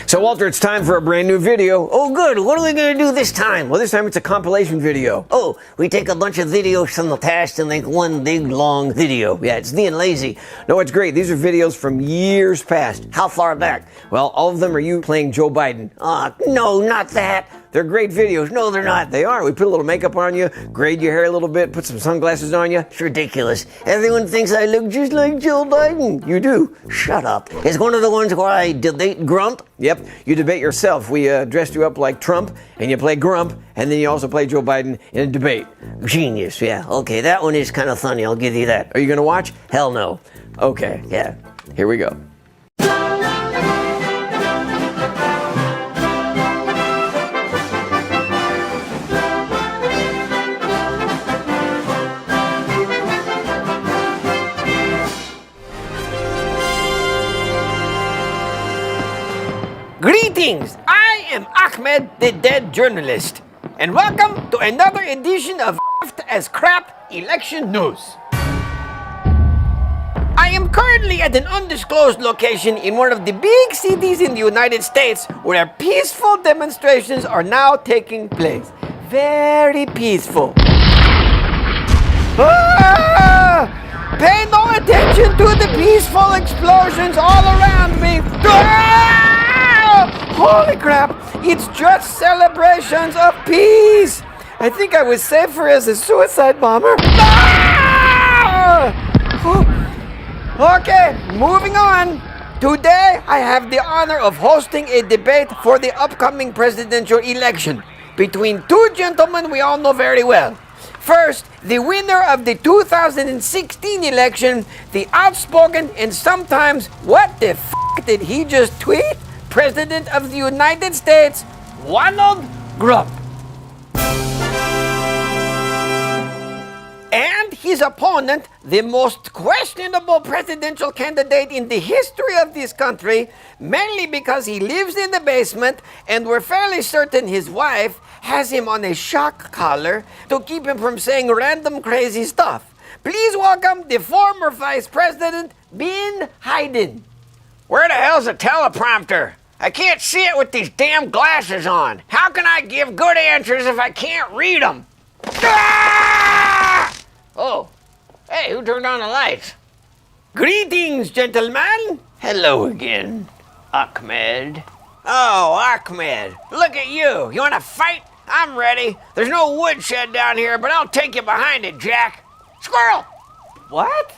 So Walter, it's time for a brand new video. Oh good, what are we gonna do this time? Well, this time it's a compilation video. Oh, we take a bunch of videos from the past and make one big long video. Yeah, it's being lazy. No, it's great. These are videos from years past. How far back? Well, all of them are you playing Joe Biden. No, not that. They're great videos. No, they're not. They are. We put a little makeup on you, grade your hair a little bit, put some sunglasses on you. It's ridiculous. Everyone thinks I look just like Joe Biden. You do. Shut up. It's one of the ones where I debate Grump. Yep, you debate yourself. We dressed you up like Trump, and you play Grump, and then you also play Joe Biden in a debate. Genius, yeah. Okay, that one is kind of funny. I'll give you that. Are you going to watch? Hell no. Okay. Yeah. Here we go. Greetings! I am Ahmed, the dead journalist, and welcome to another edition of as Crap Election News. I am currently at an undisclosed location in one of the big cities in the United States where peaceful demonstrations are now taking place. Very peaceful. Pay no attention to the peaceful explosions all around me. Holy crap, it's just celebrations of peace. I think I was safer as a suicide bomber. Okay, moving on. Today, I have the honor of hosting a debate for the upcoming presidential election between two gentlemen we all know very well. First, the winner of the 2016 election, the outspoken and sometimes, what the f*** did he just tweet? President of the United States, Donald Trump. And his opponent, the most questionable presidential candidate in the history of this country, mainly because he lives in the basement and we're fairly certain his wife has him on a shock collar to keep him from saying random crazy stuff. Please welcome the former Vice President, Ben Hayden. Where the hell's the teleprompter? I can't see it with these damn glasses on. How can I give good answers if I can't read them? Ah! Oh, hey, who turned on the lights? Greetings, gentlemen. Hello again, Ahmed. Oh, Ahmed, look at you. You want to fight? I'm ready. There's no woodshed down here, but I'll take you behind it, Jack. Squirrel! What?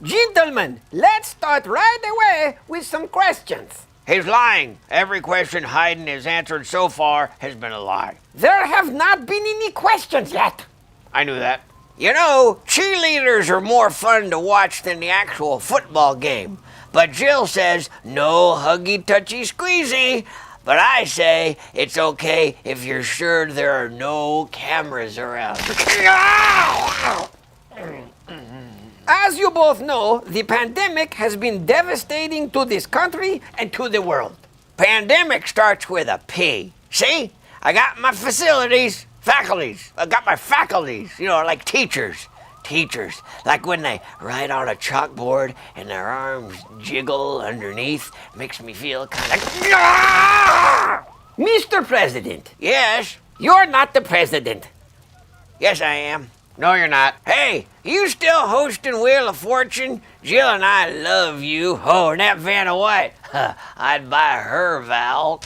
Gentlemen, let's start right away with some questions. He's lying. Every question Hayden has answered so far has been a lie. There have not been any questions yet. I knew that. You know, cheerleaders are more fun to watch than the actual football game. But Jill says, no huggy, touchy, squeezy. But I say, it's okay if you're sure there are no cameras around. As you both know, the pandemic has been devastating to this country and to the world. Pandemic starts with a P. See? I got my faculties. I got my faculties, like teachers. Teachers, like when they write on a chalkboard and their arms jiggle underneath, makes me feel kind of... Mr. President. Yes? You're not the president. Yes, I am. No, you're not. Hey, you still hosting Wheel of Fortune? Jill and I love you. Oh, and that Vanna White. I'd buy her, Val.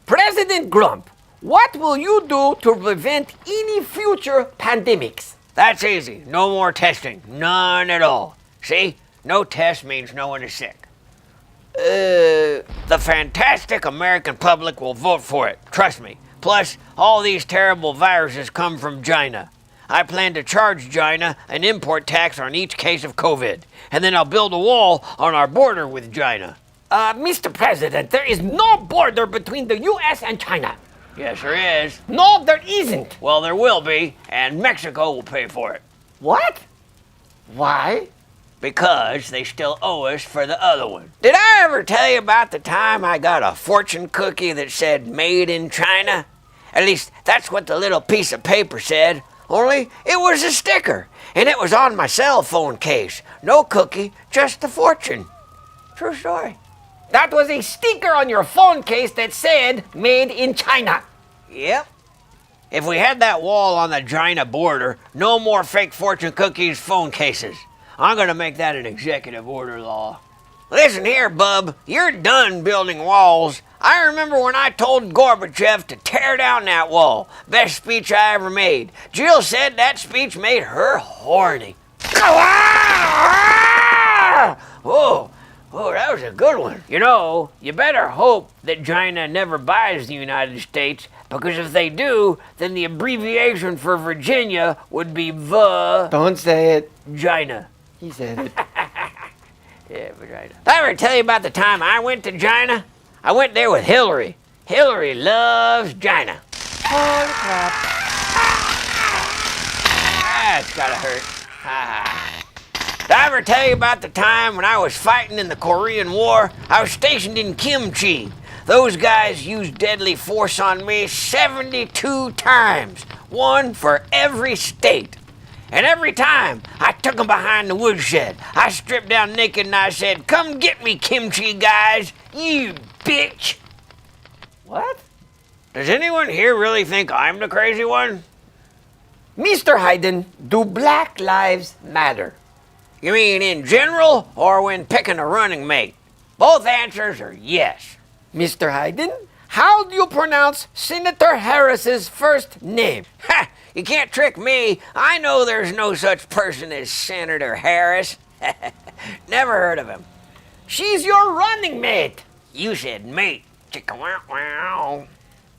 President Grump, what will you do to prevent any future pandemics? That's easy. No more testing. None at all. See? No test means no one is sick. The fantastic American public will vote for it. Trust me. Plus, all these terrible viruses come from China. I plan to charge China an import tax on each case of COVID, and then I'll build a wall on our border with China. Mr. President, there is no border between the U.S. and China. Yes, there is. No, there isn't. Well, there will be, and Mexico will pay for it. What? Why? Because they still owe us for the other one. Did I ever tell you about the time I got a fortune cookie that said made in China? At least, that's what the little piece of paper said. Only, it was a sticker, and it was on my cell phone case. No cookie, just the fortune. True story. That was a sticker on your phone case that said, made in China. Yep. If we had that wall on the China border, no more fake fortune cookies phone cases. I'm gonna make that an executive order law. Listen here, bub, you're done building walls. I remember when I told Gorbachev to tear down that wall. Best speech I ever made. Jill said that speech made her horny. Whoa, that was a good one. You know, you better hope that China never buys the United States, because if they do, then the abbreviation for Virginia would be Don't say it. China. He said it. Yeah, vagina. Did I ever tell you about the time I went to China? I went there with Hillary. Hillary loves China. Holy crap. That's gotta hurt. Did I ever tell you about the time when I was fighting in the Korean War? I was stationed in Kimchi. Those guys used deadly force on me 72 times, one for every state. And every time I took them behind the woodshed, I stripped down naked and I said, "Come get me, Kimchi guys, you bitch." What? Does anyone here really think I'm the crazy one? Mr. Hayden, do Black Lives Matter? You mean in general or when picking a running mate? Both answers are yes. Mr. Hayden, how do you pronounce Senator Harris's first name? Ha! You can't trick me. I know there's no such person as Senator Harris. Never heard of him. She's your running mate. You said mate. Chicka wow wow.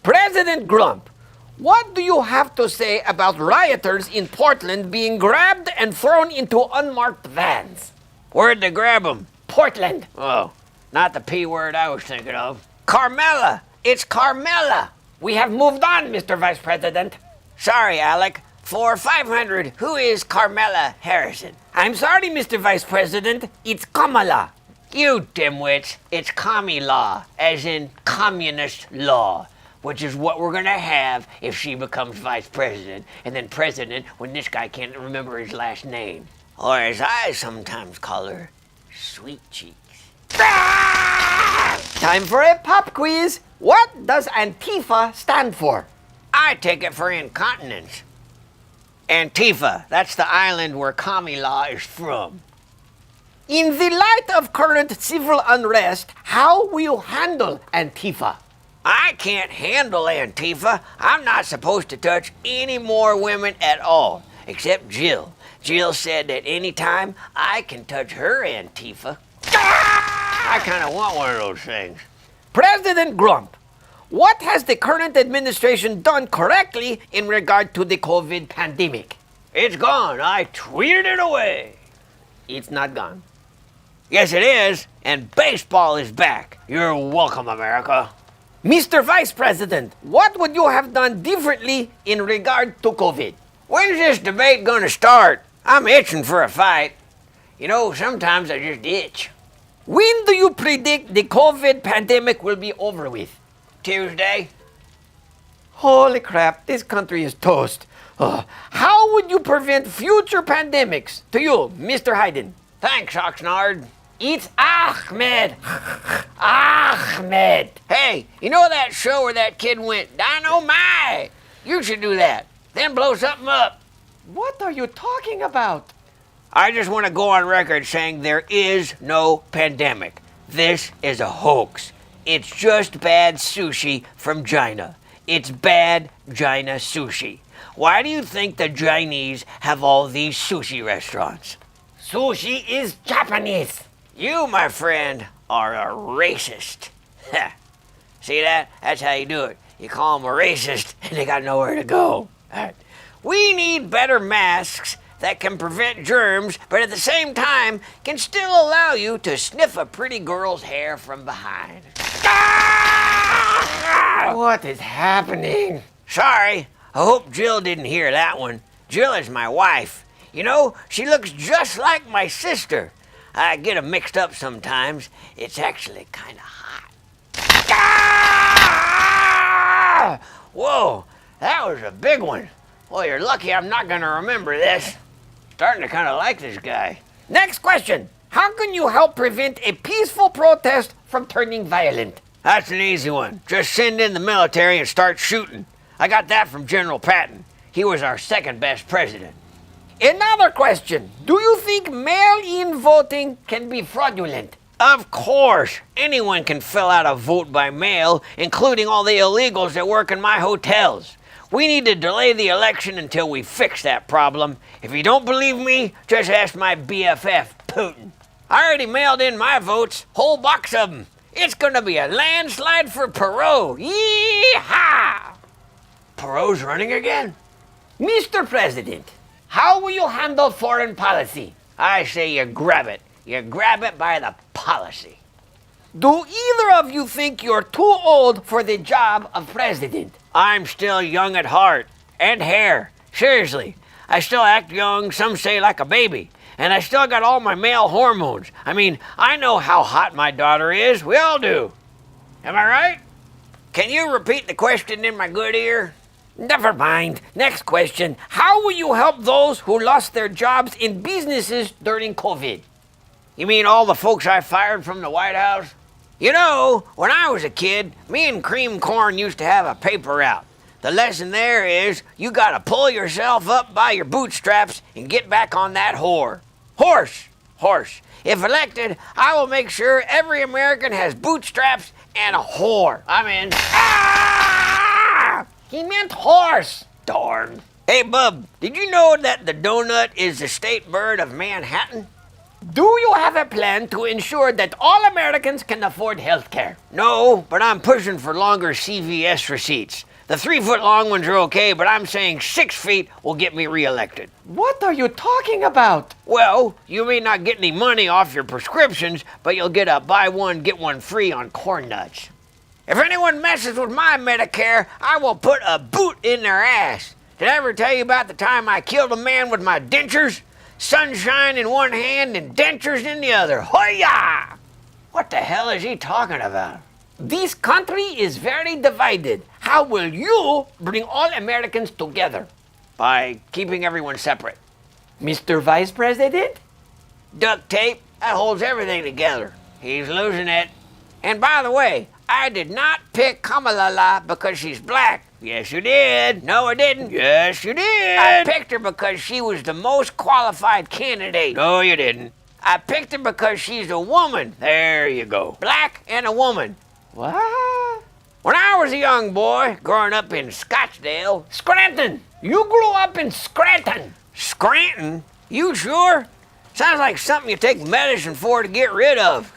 President Grump, what do you have to say about rioters in Portland being grabbed and thrown into unmarked vans? Where'd they grab him? Portland. Oh, not the P word I was thinking of. Carmela! It's Carmela! We have moved on, Mr. Vice President. Sorry, Alec. For 500, who is Carmela Harrison? I'm sorry, Mr. Vice President. It's Kamala. You dimwits, it's commie law, as in communist law, which is what we're gonna have if she becomes vice president, and then president when this guy can't remember his last name. Or as I sometimes call her, Sweet Cheeks. Time for a pop quiz. What does Antifa stand for? I take it for incontinence. Antifa, that's the island where commie law is from. In the light of current civil unrest, how will you handle Antifa? I can't handle Antifa. I'm not supposed to touch any more women at all, except Jill. Jill said that anytime I can touch her Antifa. I kind of want one of those things. President Grump, what has the current administration done correctly in regard to the COVID pandemic? It's gone. I tweeted it away. It's not gone. Yes, it is, and baseball is back. You're welcome, America. Mr. Vice President, what would you have done differently in regard to COVID? When's this debate gonna start? I'm itching for a fight. You know, sometimes I just itch. When do you predict the COVID pandemic will be over with? Tuesday? Holy crap, this country is toast. How would you prevent future pandemics? To you, Mr. Hayden. Thanks, Oxnard. It's Ahmed. Ahmed. Hey, you know that show where that kid went, Dynamite? You should do that. Then blow something up. What are you talking about? I just want to go on record saying there is no pandemic. This is a hoax. It's just bad sushi from China. It's bad China sushi. Why do you think the Chinese have all these sushi restaurants? Sushi is Japanese. You, my friend, are a racist. See that? That's how you do it. You call them a racist and they got nowhere to go. All right. We need better masks that can prevent germs, but at the same time can still allow you to sniff a pretty girl's hair from behind. What is happening? Sorry, I hope Jill didn't hear that one. Jill is my wife. You know, she looks just like my sister. I get them mixed up sometimes. It's actually kind of hot. Whoa, that was a big one. Well, you're lucky I'm not going to remember this. Starting to kind of like this guy. Next question. How can you help prevent a peaceful protest from turning violent? That's an easy one. Just send in the military and start shooting. I got that from General Patton. He was our second best president. Another question. Do you think mail-in voting can be fraudulent? Of course. Anyone can fill out a vote by mail, including all the illegals that work in my hotels. We need to delay the election until we fix that problem. If you don't believe me, just ask my BFF, Putin. I already mailed in my votes, whole box of them. It's gonna be a landslide for Perot. Yee-haw! Perot's running again? Mr. President, how will you handle foreign policy? I say you grab it. You grab it by the policy. Do either of you think you're too old for the job of president? I'm still young at heart and hair. Seriously, I still act young, some say like a baby. And I still got all my male hormones. I mean, I know how hot my daughter is. We all do. Am I right? Can you repeat the question in my good ear? Never mind. Next question. How will you help those who lost their jobs in businesses during COVID? You mean all the folks I fired from the White House? You know, when I was a kid, me and Cream Corn used to have a paper out. The lesson there is you gotta pull yourself up by your bootstraps and get back on that horse. If elected, I will make sure every American has bootstraps and a whore. I'm in. Ah! He meant horse. Darn. Hey, Bub, did you know that the donut is the state bird of Manhattan? Do you have a plan to ensure that all Americans can afford health care? No, but I'm pushing for longer CVS receipts. The 3-foot-long ones are okay, but I'm saying 6 feet will get me reelected. What are you talking about? Well, you may not get any money off your prescriptions, but you'll get a buy one, get one free on corn nuts. If anyone messes with my Medicare, I will put a boot in their ass. Did I ever tell you about the time I killed a man with my dentures? Sunshine in one hand and dentures in the other. Hoya! What the hell is he talking about? This country is very divided. How will you bring all Americans together? By keeping everyone separate. Mr. Vice President? Duct tape, that holds everything together. He's losing it. And by the way, I did not pick Kamala because she's black. Yes, you did. No, I didn't. Yes, you did. I picked her because she was the most qualified candidate. No, you didn't. I picked her because she's a woman. There you go. Black and a woman. What? When I was a young boy, growing up in Scottsdale, Scranton! You grew up in Scranton! Scranton? You sure? Sounds like something you take medicine for to get rid of.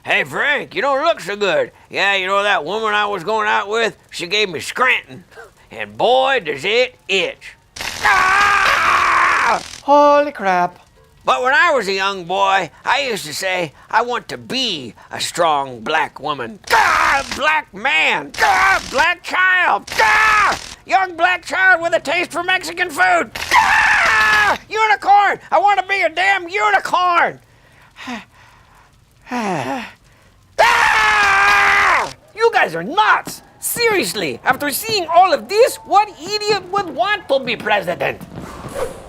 Hey, Frank, you don't look so good. Yeah, you know that woman I was going out with? She gave me Scranton. And boy, does it itch. Ah! Holy crap. But when I was a young boy, I used to say, I want to be a strong black woman. Gah! Black man. Gah! Black child. Gah! Young black child with a taste for Mexican food. Gah! Unicorn. I want to be a damn unicorn. Ah! You guys are nuts! Seriously, after seeing all of this, what idiot would want to be president?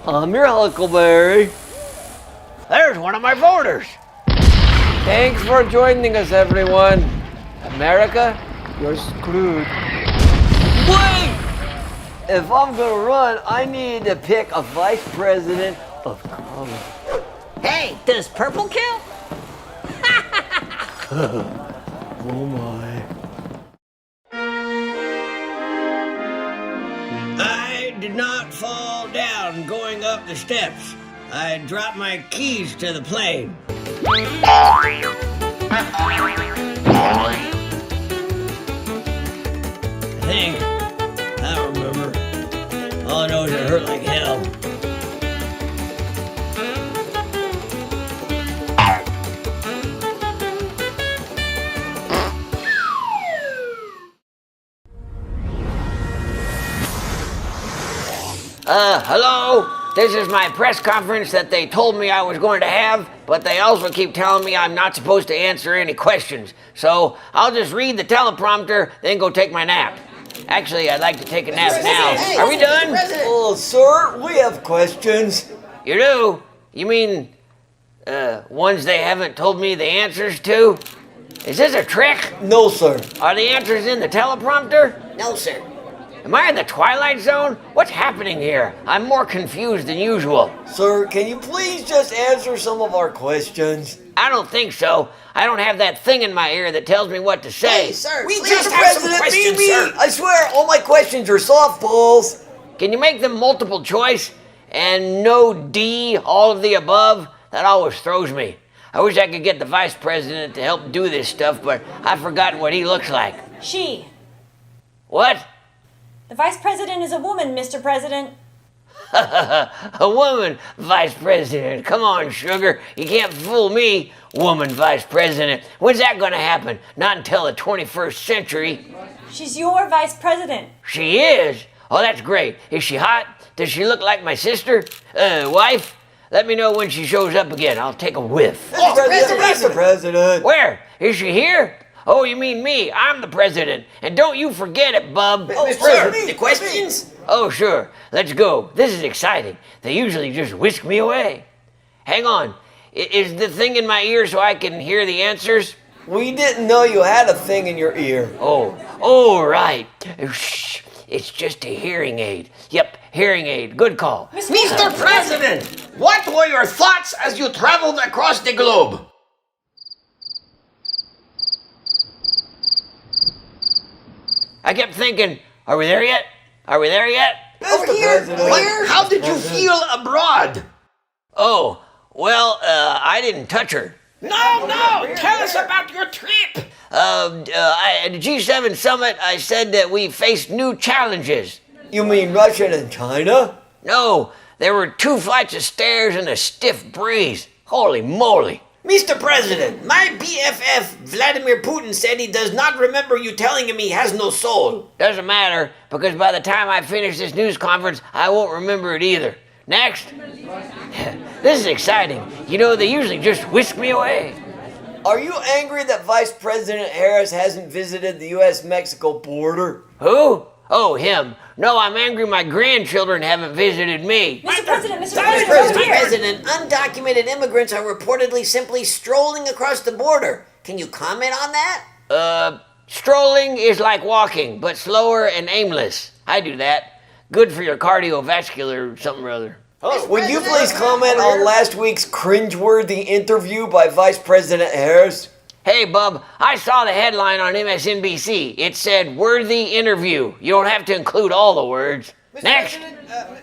I'm your Huckleberry. There's one of my voters. Thanks for joining us, everyone. America, you're screwed. Wait! If I'm gonna run, I need to pick a vice president of color. Hey, does purple count? Oh my. I did not fall down going up the steps. I dropped my keys to the plane. I think. I don't remember. All I know is it hurt like hell. Hello? This is my press conference that they told me I was going to have, but they also keep telling me I'm not supposed to answer any questions. So I'll just read the teleprompter, then go take my nap. Actually, I'd like to take a nap now. Are we done? Oh, sir, we have questions. You do? You mean Ones they haven't told me the answers to? Is this a trick? No, sir. Are the answers in the teleprompter? No, sir. Am I in the Twilight Zone? What's happening here? I'm more confused than usual. Sir, can you please just answer some of our questions? I don't think so. I don't have that thing in my ear that tells me what to say. Hey, sir, We please. just have some questions, sir. I swear, all my questions are softballs. Can you make them multiple choice? And no D, all of the above? That always throws me. I wish I could get the vice president to help do this stuff, but I've forgotten what he looks like. She. What? The vice president is a woman, Mr. President. A woman vice president. Come on, sugar. You can't fool me, woman vice president. When's that gonna happen? Not until the 21st century. She's your vice president. She is? Oh, that's great. Is she hot? Does she look like my sister? Wife? Let me know when she shows up again. I'll take a whiff. Mr. President. Where? Is she here? Oh, you mean me? I'm the president. And don't you forget it, bub. Oh, sir, the questions? Oh, sure. Let's go. This is exciting. They usually just whisk me away. Hang on. Is the thing in my ear so I can hear the answers? We didn't know you had a thing in your ear. Oh, right. Shh. It's just a hearing aid. Yep, hearing aid. Good call. Mr. President, what were your thoughts as you traveled across the globe? I kept thinking, are we there yet? Are we there yet? Mr. President. How did you feel abroad? Oh, well, I didn't touch her. No, tell us about your trip. At the G7 summit, I said that we faced new challenges. You mean Russia and China? No, there were 2 flights of stairs and a stiff breeze. Holy moly. Mr. President, my BFF Vladimir Putin said he does not remember you telling him he has no soul. Doesn't matter, because by the time I finish this news conference, I won't remember it either. Next. This is exciting. You know, they usually just whisk me away. Are you angry that Vice President Harris hasn't visited the U.S.-Mexico border? Who? Oh, him. No, I'm angry my grandchildren haven't visited me. Mr. President, Mr. Mr. President, over here. President, undocumented immigrants are reportedly simply strolling across the border. Can you comment on that? Strolling is like walking, but slower and aimless. I do that. Good for your cardiovascular something or other. Would you please comment on last week's cringeworthy interview by Vice President Harris? Hey, bub, I saw the headline on MSNBC. It said, worthy interview. You don't have to include all the words. Next.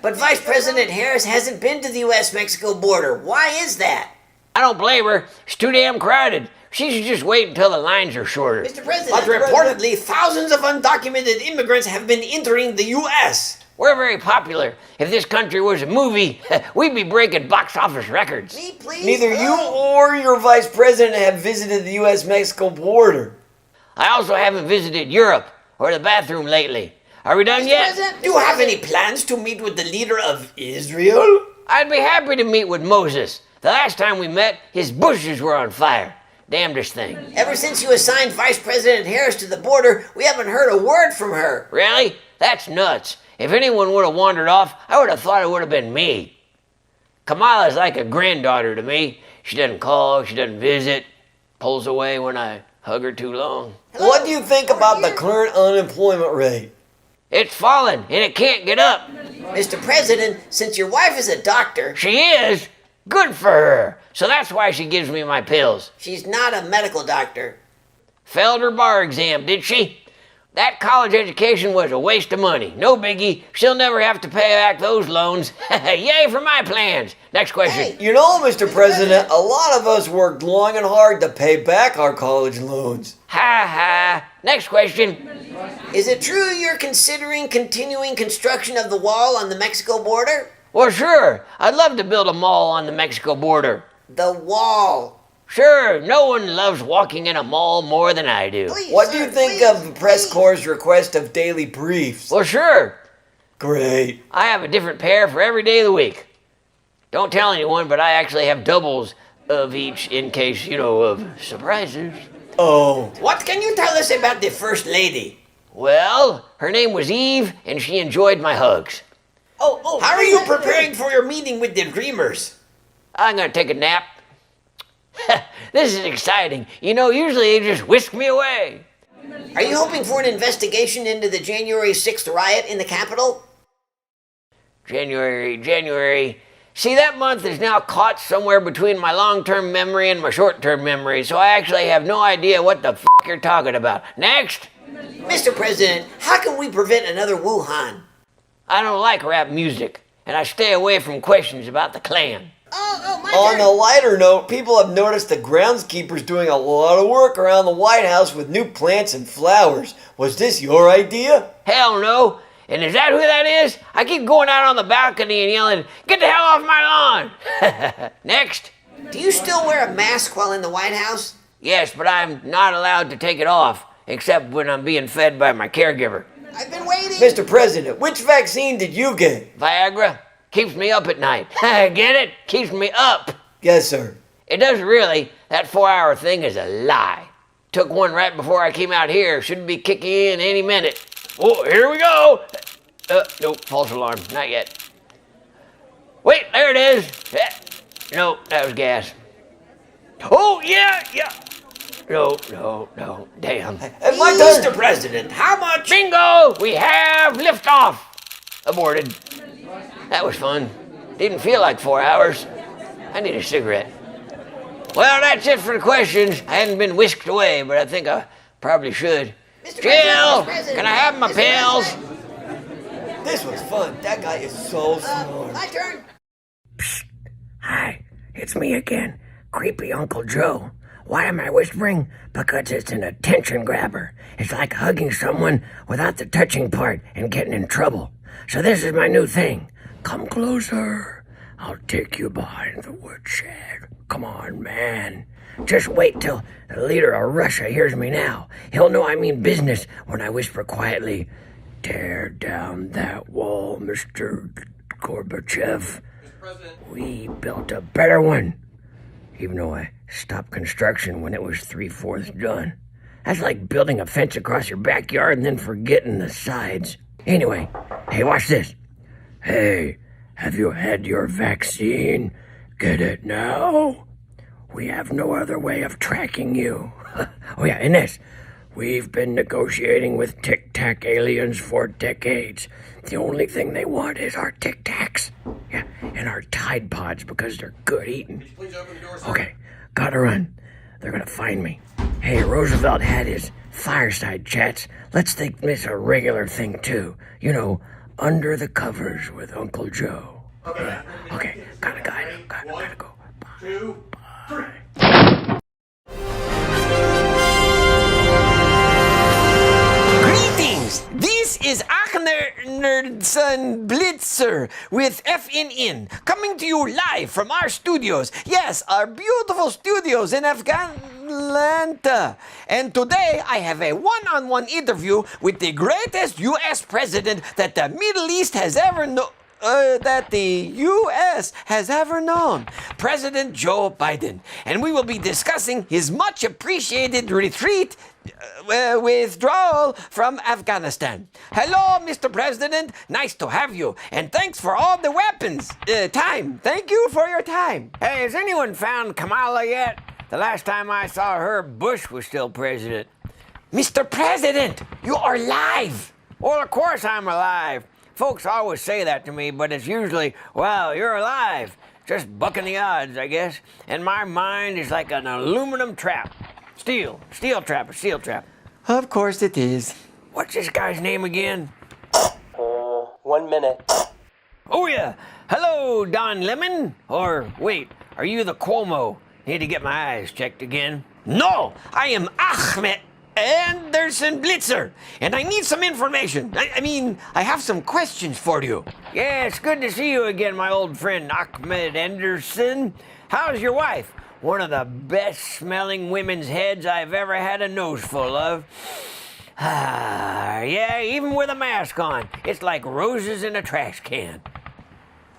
But Vice President Harris hasn't been to the U.S.-Mexico border. Why is that? I don't blame her. It's too damn crowded. She should just wait until the lines are shorter. Mr. President. But reportedly, thousands of undocumented immigrants have been entering the U.S. We're very popular. If this country was a movie, we'd be breaking box office records. Me, please? Neither you or your Vice President have visited the U.S.-Mexico border. I also haven't visited Europe or the bathroom lately. Are we done yet? Do you have any plans to meet with the leader of Israel? I'd be happy to meet with Moses. The last time we met, his bushes were on fire. Damnedest thing. Ever since you assigned Vice President Harris to the border, we haven't heard a word from her. Really? That's nuts. If anyone would have wandered off, I would have thought it would have been me. Kamala's like a granddaughter to me. She doesn't call, she doesn't visit, pulls away when I hug her too long. What do you think about the current unemployment rate? It's fallen, and it can't get up. Mr. President, since your wife is a doctor, She is. Good for her. So that's why she gives me my pills. she's not a medical doctor. Failed her bar exam, did she? That college education was a waste of money. No biggie. She'll never have to pay back those loans. Yay for my plans. Next question. You know, Mr. President, a lot of us worked long and hard to pay back our college loans. Ha ha. Next question. Is it true you're considering continuing construction of the wall on the Mexico border? Well, sure. I'd love to build a mall on the Mexico border. The wall. Sure, no one loves walking in a mall more than I do. Please, What do sir, you think please, of the press please. corps' request of daily briefs? Well, sure. Great. I have a different pair for every day of the week. Don't tell anyone, but I actually have doubles of each in case, of surprises. Oh, What can you tell us about the First Lady? Well, her name was Eve, and she enjoyed my hugs. How are you preparing for your meeting with the Dreamers? I'm gonna take a nap. This is exciting. You know, usually they just whisk me away. Are you hoping for an investigation into the January 6th riot in the Capitol? January. See, that month is now caught somewhere between my long-term memory and my short-term memory, so I actually have no idea what the f*** you're talking about. Next! Mr. President, how can we prevent another Wuhan? I don't like rap music, and I stay away from questions about the Klan. My On turn. a lighter note, people have noticed the groundskeeper's doing a lot of work around the White House with new plants and flowers. Was this your idea? Hell no! And is that who that is? I keep going out on the balcony and yelling, "Get the hell off my lawn!" Next! Do you still wear a mask while in the White House? Yes, but I'm not allowed to take it off, except when I'm being fed by my caregiver. I've been waiting. Mr. President, which vaccine did you get? Viagra keeps me up at night. Get it? Keeps me up. Yes, sir. It doesn't really. That 4-hour thing is a lie. Took one right before I came out here. Shouldn't be kicking in any minute. Oh, here we go. Nope, false alarm. Not yet. Wait, there it is. No, that was gas. Oh, yeah. No. Damn. And my turn. Mr. President, how much? Bingo! We have liftoff. Aborted. That was fun. Didn't feel like 4 hours. I need a cigarette. Well, that's it for the questions. I hadn't been whisked away, but I think I probably should. Mr. Jill, President, can I have my Mr. pills? President. This was fun. That guy is so smart. My turn. Hi, it's me again, creepy Uncle Joe. Why am I whispering? Because it's an attention grabber. It's like hugging someone without the touching part and getting in trouble. So this is my new thing. Come closer. I'll take you behind the woodshed. Come on, man. Just wait till the leader of Russia hears me now. He'll know I mean business when I whisper quietly, "Tear down that wall, Mr. Gorbachev. We built a better one." Even though I stopped construction when it was 3/4 done. That's like building a fence across your backyard and then forgetting the sides. Anyway, hey, watch this. Hey, have you had your vaccine? Get it now? We have no other way of tracking you. Oh yeah, and this. We've been negotiating with Tic Tac aliens for decades. The only thing they want is our Tic Tacs. Yeah, and our Tide Pods because they're good eating. Okay, gotta run. They're gonna find me. Hey, Roosevelt had his fireside chats. Let's make this a regular thing too. You know, under the covers with Uncle Joe. Okay, gotta go. Greetings! This is Nerdson Blitzer with FNN, coming to you live from our studios. Yes, our beautiful studios in Atlanta. And today I have a one-on-one interview with the greatest U.S. president that the Middle East has ever known. That the U.S. has ever known, President Joe Biden. And we will be discussing his much appreciated withdrawal from Afghanistan. Hello, Mr. President. Nice to have you. And thanks for all the weapons. Time. Thank you for your time. Hey, has anyone found Kamala yet? The last time I saw her, Bush was still president. Mr. President, you are live. Well, of course I'm alive. Folks always say that to me, but it's usually, well, you're alive. Just bucking the odds, I guess. And my mind is like an aluminum trap. Steel trap. Of course it is. What's this guy's name again? 1 minute. Oh, yeah. Hello, Don Lemon. Or, wait, are you the Cuomo? Need to get my eyes checked again. No, I am Ahmed Anderson Blitzer, and I need some information. I have some questions for you. Yeah, it's good to see you again, my old friend Ahmed Anderson. How's your wife? One of the best smelling women's heads I've ever had a nose full of. Yeah, even with a mask on. It's like roses in a trash can.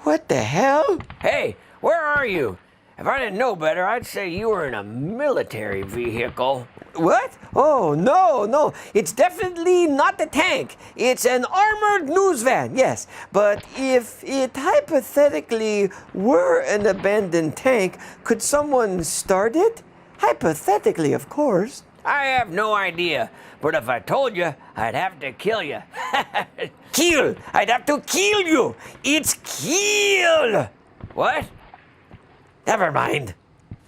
What the hell? Hey, where are you? If I didn't know better, I'd say you were in a military vehicle. What? Oh, no. It's definitely not a tank. It's an armored news van, yes. But if it hypothetically were an abandoned tank, could someone start it? Hypothetically, of course. I have no idea, but if I told you, I'd have to kill you. Kill! I'd have to kill you! It's kill! What? Never mind.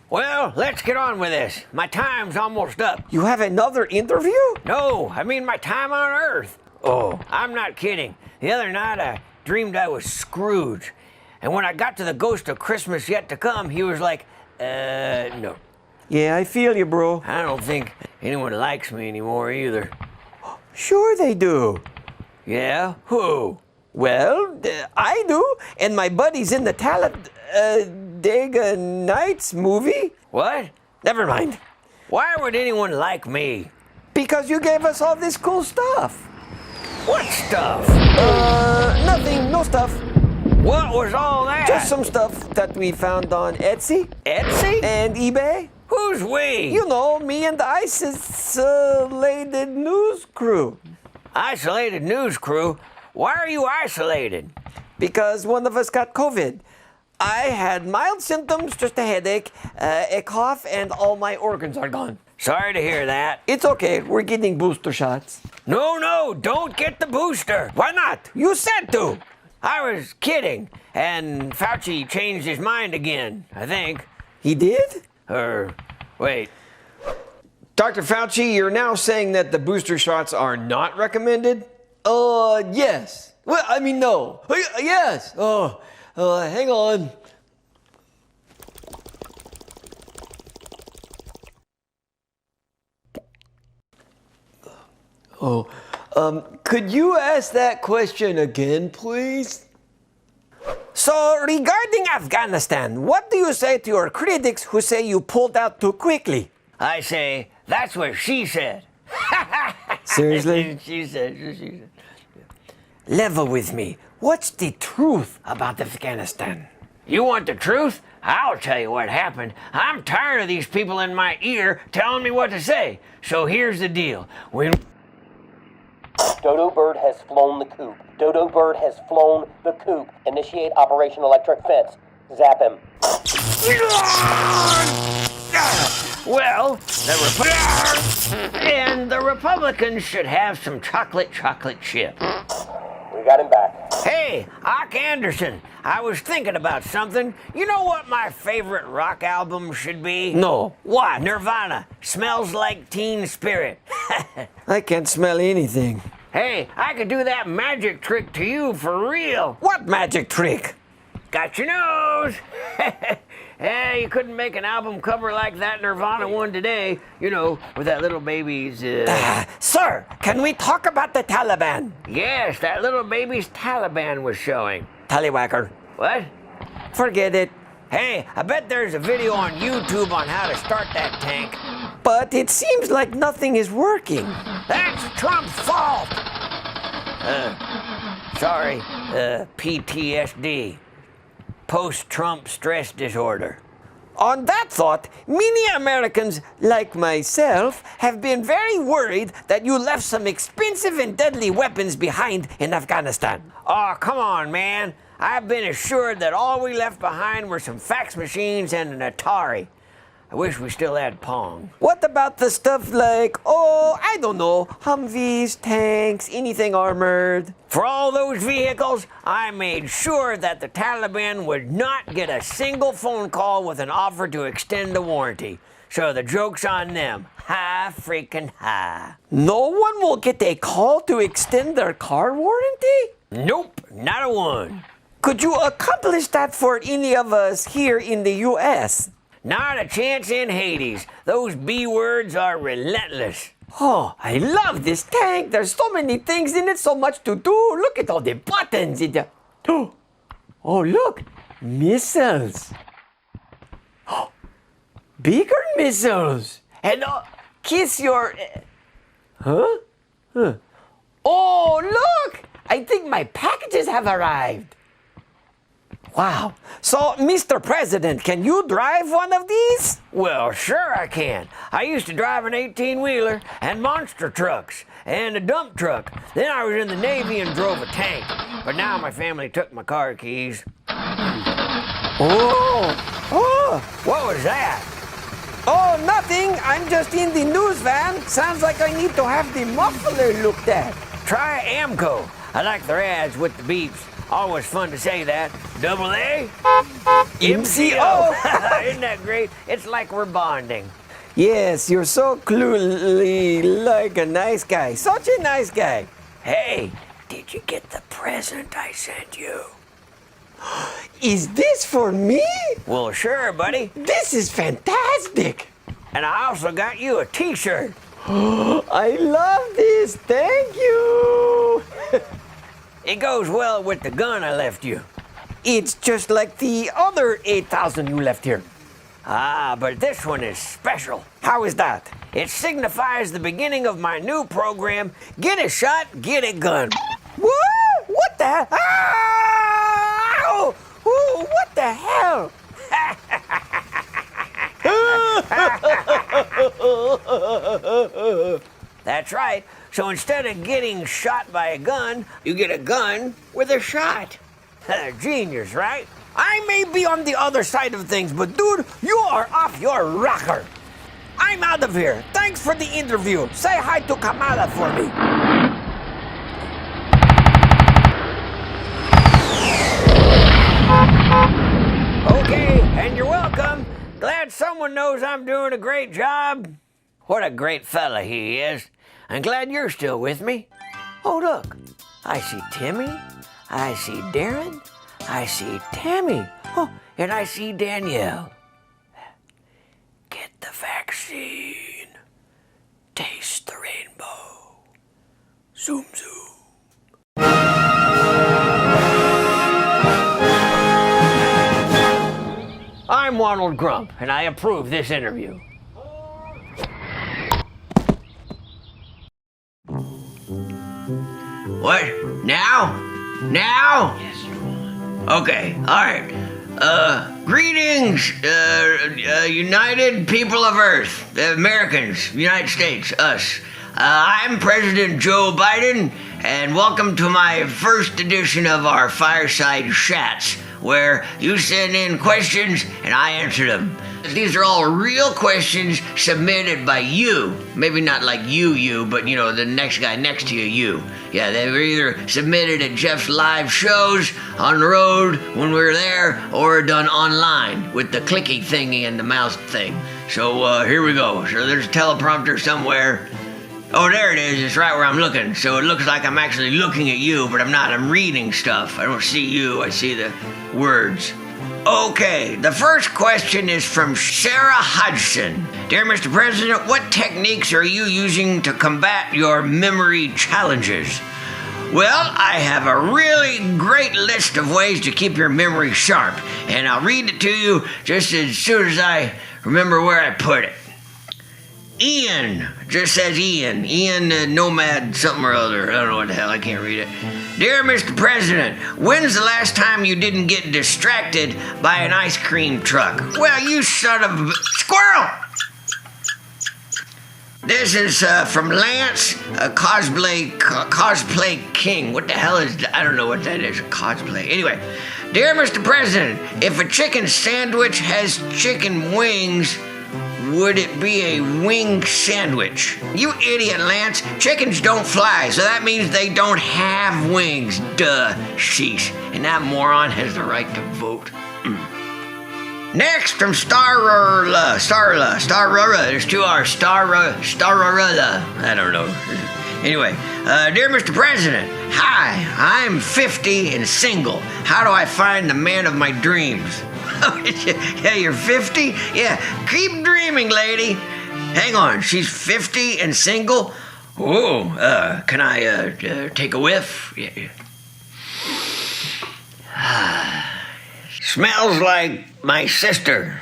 Well, let's get on with this. My time's almost up. You have another interview? No, I mean my time on Earth. Oh. I'm not kidding. The other night I dreamed I was Scrooge. And when I got to the ghost of Christmas yet to come, he was like, no. Yeah, I feel you, bro. I don't think anyone likes me anymore either. Sure they do. Yeah? Who? Well, I do, and my buddy's in the Talladega Nights movie. What? Never mind. Why would anyone like me? Because you gave us all this cool stuff. What stuff? Nothing, no stuff. What was all that? Just some stuff that we found on Etsy Etsy? and eBay. Who's we? You know, me and the isolated news crew. Isolated news crew? Why are you isolated? Because one of us got COVID. I had mild symptoms, just a headache, a cough, and all my organs are gone. Sorry to hear that. It's okay, we're getting booster shots. No, don't get the booster. Why not? You said to. I was kidding, and Fauci changed his mind again, I think. He did? Wait. Dr. Fauci, you're now saying that the booster shots are not recommended? Yes. Well, I mean, no. Yes. Hang on. Could you ask that question again, please? So, regarding Afghanistan, what do you say to your critics who say you pulled out too quickly? I say, that's what she said. Seriously? She said. Level with me. What's the truth about Afghanistan? You want the truth? I'll tell you what happened. I'm tired of these people in my ear telling me what to say. So here's the deal. When Dodo Bird has flown the coop. Dodo Bird has flown the coop. Initiate Operation Electric Fence. Zap him. Well, the Republicans should have some chocolate chip. We got him back. Hey, Ock Anderson, I was thinking about something. You know what my favorite rock album should be? No. What? Nirvana. Smells Like Teen Spirit. I can't smell anything. Hey, I could do that magic trick to you for real. What magic trick? Got your nose. Hey, you couldn't make an album cover like that Nirvana one today. You know, with that little baby's, Sir, can we talk about the Taliban? Yes, that little baby's Taliban was showing. Tallywhacker. What? Forget it. Hey, I bet there's a video on YouTube on how to start that tank. But it seems like nothing is working. That's Trump's fault. Sorry, PTSD. Post-Trump stress disorder. On that thought, many Americans, like myself, have been very worried that you left some expensive and deadly weapons behind in Afghanistan. Oh, come on, man. I've been assured that all we left behind were some fax machines and an Atari. I wish we still had Pong. What about the stuff like, I don't know, Humvees, tanks, anything armored? For all those vehicles, I made sure that the Taliban would not get a single phone call with an offer to extend the warranty. So the joke's on them. Ha freaking ha. No one will get a call to extend their car warranty? Nope, not a one. Could you accomplish that for any of us here in the U.S.? Not a chance in Hades. Those B words are relentless. Oh, I love this tank. There's so many things in it, so much to do. Look at all the buttons. Oh, look, missiles. Oh, bigger missiles. And kiss your... Huh? Oh, look! I think my packages have arrived. Wow. So, Mr. President, can you drive one of these? Well, sure I can. I used to drive an 18-wheeler and monster trucks and a dump truck. Then I was in the Navy and drove a tank. But now my family took my car keys. Oh, What was that? oh, nothing. I'm just in the news van. Sounds like I need to have the muffler looked at. Try Amco. I like their ads with the beeps. Always fun to say that. Double A? MCO. Isn't that great? It's like we're bonding. Yes, you're so clearly like a nice guy. Such a nice guy. Hey, did you get the present I sent you? Is this for me? Well, sure, buddy. This is fantastic. And I also got you a t-shirt. I love this. Thank you. It goes well with the gun I left you. It's just like the other 8,000 you left here. Ah, but this one is special. How is that? It signifies the beginning of my new program, Get a Shot, Get a Gun. What? What the? Ow! Ooh, what the hell? That's right. So instead of getting shot by a gun, you get a gun with a shot. Genius, right? I may be on the other side of things, but dude, you are off your rocker. I'm out of here. Thanks for the interview. Say hi to Kamala for me. Okay, and you're welcome. Glad someone knows I'm doing a great job. What a great fella he is. I'm glad you're still with me. Oh, look. I see Timmy. I see Darren. I see Tammy. Oh, and I see Danielle. Get the vaccine. Taste the rainbow. Zoom, zoom. I'm Ronald Grump, and I approve this interview. What? Now? Now? Yes, you're on. Okay, alright. Greetings, United People of Earth, the Americans, United States, us. I'm President Joe Biden, and welcome to my first edition of our Fireside Chats, where you send in questions and I answer them. These are all real questions submitted by you. Maybe not like you, but you know, the next guy next to you. Yeah, they were either submitted at Jeff's live shows on the road when we were there, or done online with the clicky thingy and the mouse thing. So here we go. So there's a teleprompter somewhere. Oh, there it is. It's right where I'm looking. So it looks like I'm actually looking at you, but I'm not. I'm reading stuff. I don't see you. I see the words. Okay, the first question is from Sarah Hodgson. Dear Mr. President, what techniques are you using to combat your memory challenges? Well, I have a really great list of ways to keep your memory sharp, and I'll read it to you just as soon as I remember where I put it. Ian, just says Ian. Ian Nomad something or other. I don't know what the hell, I can't read it. Dear Mr. President, when's the last time you didn't get distracted by an ice cream truck? Well, you son of a squirrel! This is from Lance, a cosplay king. What the hell is that? I don't know what that is, cosplay. Anyway, dear Mr. President, if a chicken sandwich has chicken wings, would it be a wing sandwich? You idiot, Lance. Chickens don't fly, so that means they don't have wings. Duh, sheesh. And that moron has the right to vote. Next, from Starrella. There's two R's. Starrella. I don't know. Anyway, dear Mr. President, hi, I'm 50 and single. How do I find the man of my dreams? Yeah, you're 50? Yeah, keep dreaming, lady. Hang on, she's 50 and single? Oh, can I take a whiff? Yeah. Smells like my sister.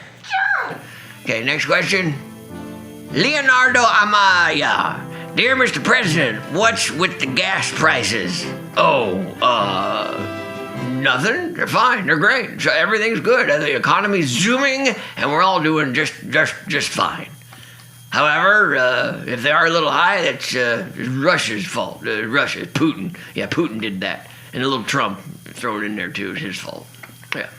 Okay, next question. Leonardo Amaya. Dear Mr. President, what's with the gas prices? Oh, Nothing. They're fine. They're great. So everything's good. The economy's zooming, and we're all doing just fine. However, if they are a little high, that's Russia's fault. Russia, Putin. Yeah, Putin did that. And a little Trump thrown in there, too, is his fault. Yeah.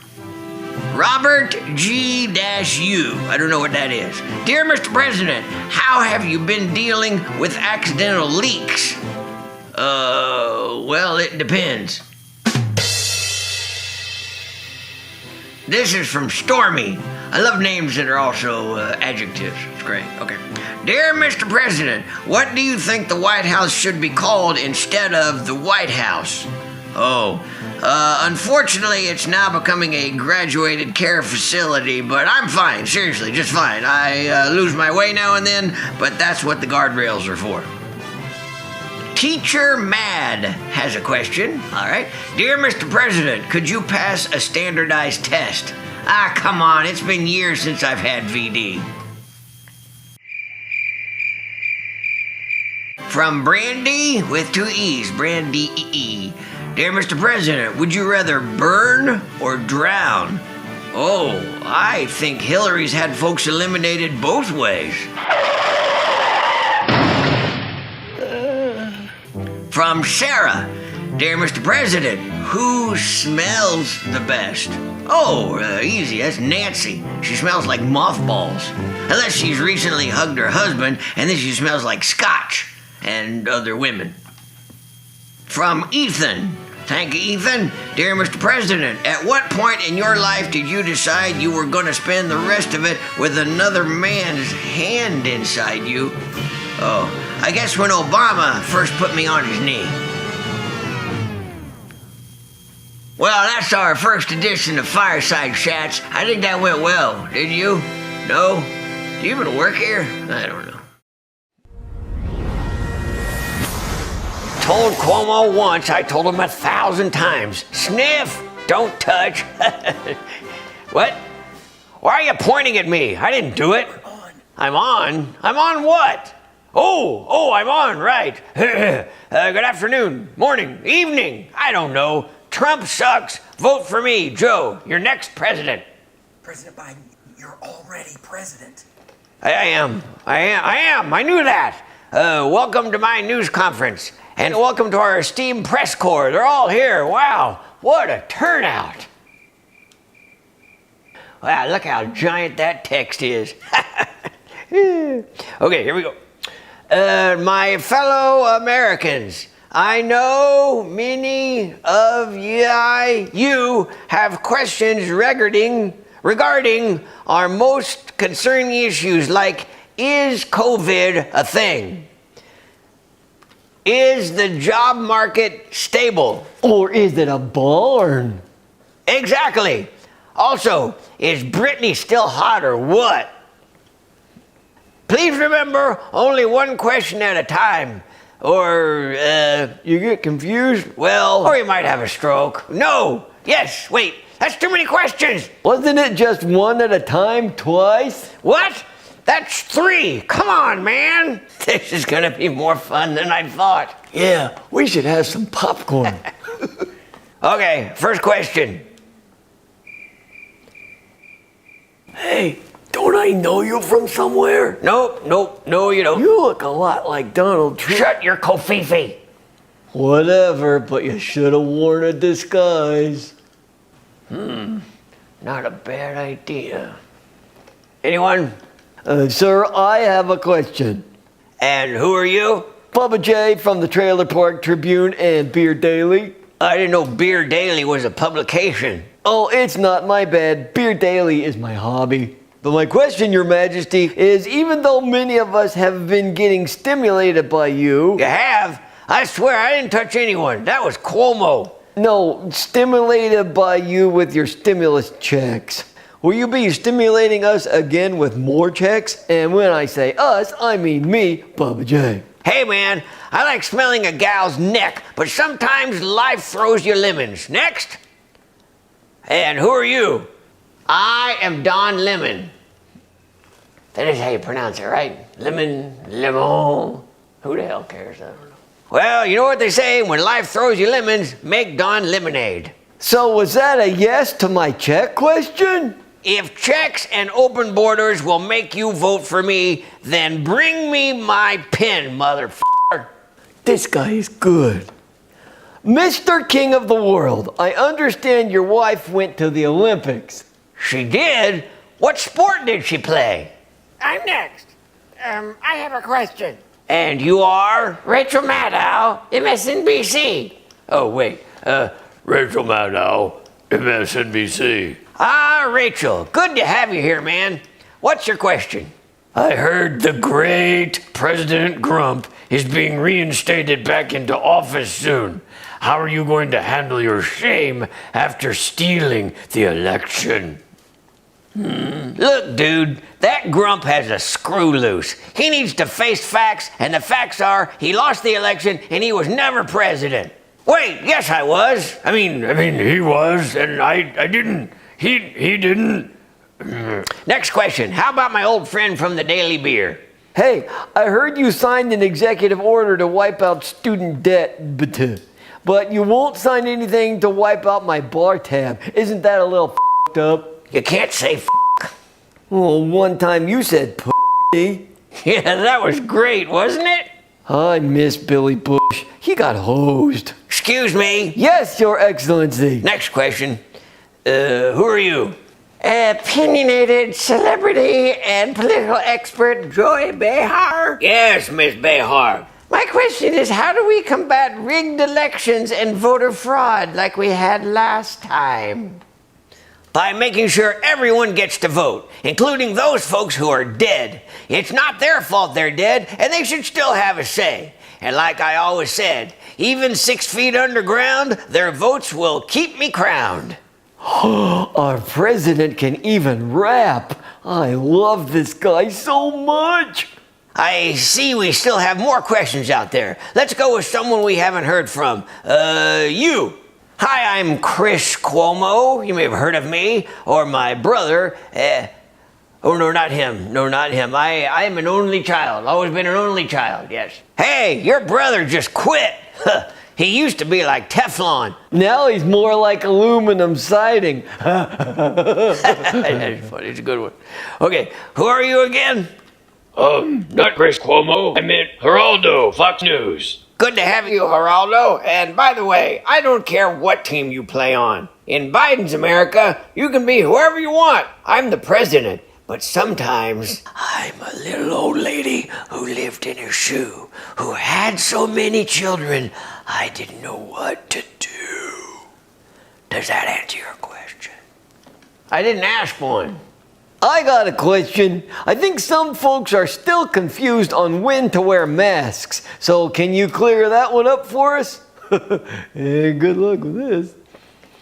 Robert G-U. I don't know what that is. Dear Mr. President, how have you been dealing with accidental leaks? Well, it depends. This is from Stormy. I love names that are also adjectives. It's great. Okay. Dear Mr. President, what do you think the White House should be called instead of the White House? Unfortunately, it's now becoming a graduated care facility, but I'm fine. Seriously, just fine. I lose my way now and then, but that's what the guardrails are for. Teacher Mad has a question. All right. Dear Mr. President, could you pass a standardized test? Ah, come on. It's been years since I've had VD. From Brandy with 2 E's. Brandy E. Dear Mr. President, would you rather burn or drown? Oh, I think Hillary's had folks eliminated both ways. From Sarah. Dear Mr. President, who smells the best? Oh, easy. That's Nancy. She smells like mothballs. Unless she's recently hugged her husband, and then she smells like scotch and other women. From Ethan. Thank you, Ethan. Dear Mr. President, at what point in your life did you decide you were going to spend the rest of it with another man's hand inside you? Oh, I guess when Obama first put me on his knee. Well, that's our first edition of Fireside Chats. I think that went well. Did you? No? Do you even work here? I don't know. Told Cuomo once, I told him 1,000 times. Sniff! Don't touch. What? Why are you pointing at me? I didn't do it. I'm on. I'm on what? Oh, I'm on, right. Good afternoon, morning, evening. I don't know. Trump sucks. Vote for me, Joe. Your next president. President Biden, you're already president. I am. I knew that. Welcome to my news conference. And welcome to our esteemed press corps. They're all here. Wow, what a turnout. Wow, look how giant that text is. Okay, here we go. My fellow Americans, I know many of you have questions regarding our most concerning issues like, is COVID a thing? Is the job market stable? Or is it a barn? Exactly. Also, is Britney still hot or what? Please remember, only one question at a time. Or, you get confused? Well, or you might have a stroke. No! Yes, wait, that's too many questions! Wasn't it just one at a time twice? What? That's 3! Come on, man! This is gonna be more fun than I thought. Yeah, we should have some popcorn. Okay, first question. Hey, don't I know you from somewhere? Nope, no, you don't. You look a lot like Donald Trump. Shut your kofifi. Whatever, but you should have worn a disguise. Not a bad idea. Anyone? Sir, I have a question. And who are you? Bubba J from the Trailer Park Tribune and Beer Daily. I didn't know Beer Daily was a publication. Oh, it's not my bad. Beer Daily is my hobby. But my question, Your Majesty, is even though many of us have been getting stimulated by you... You have? I swear I didn't touch anyone. That was Cuomo. No, stimulated by you with your stimulus checks. Will you be stimulating us again with more checks? And when I say us, I mean me, Bubba J. Hey man, I like smelling a gal's neck, but sometimes life throws you lemons. Next. And who are you? I am Don Lemon. That is how you pronounce it, right? Lemon, lemon. Who the hell cares? I don't know. Well, you know what they say, when life throws you lemons, make Don lemonade. So was that a yes to my check question? If checks and open borders will make you vote for me, then bring me my pin, motherfucker. This guy is good. Mr. King of the World, I understand your wife went to the Olympics. She did? What sport did she play? I'm next. I have a question. And you are? Rachel Maddow, MSNBC. Oh, wait. Rachel Maddow, MSNBC. Ah, Rachel, good to have you here, man. What's your question? I heard the great President Grump is being reinstated back into office soon. How are you going to handle your shame after stealing the election? Look, dude, that Grump has a screw loose. He needs to face facts, and the facts are he lost the election and he was never president. Wait, yes, I was. I mean, he was, and I didn't. He didn't. Next question. How about my old friend from the Daily Beer? Hey, I heard you signed an executive order to wipe out student debt, but you won't sign anything to wipe out my bar tab. Isn't that a little f***ed up? You can't say f***. Well, one time you said p***. Yeah, that was great, wasn't it? I miss Billy Bush. He got hosed. Excuse me. Yes, Your Excellency. Next question. Who are you? Opinionated celebrity and political expert Joy Behar. Yes, Miss Behar. My question is, how do we combat rigged elections and voter fraud like we had last time? By making sure everyone gets to vote, including those folks who are dead. It's not their fault they're dead, and they should still have a say. And like I always said, even 6 feet underground, their votes will keep me crowned. Our president can even rap. I love this guy so much. I see we still have more questions out there. Let's go with someone we haven't heard from. You. Hi, I'm Chris Cuomo. You may have heard of me. Or my brother. Oh, no, not him. No, not him. I am an only child. Always been an only child, yes. Hey, your brother just quit. He used to be like Teflon. Now he's more like aluminum siding. That's funny. It's a good one. Okay, who are you again? Not Chris Cuomo. I meant Geraldo, Fox News. Good to have you, Geraldo. And by the way, I don't care what team you play on. In Biden's America, you can be whoever you want. I'm the president. But sometimes I'm a little old lady who lived in a shoe, who had so many children, I didn't know what to do. Does that answer your question? I didn't ask one. I got a question. I think some folks are still confused on when to wear masks. So can you clear that one up for us? Hey, good luck with this.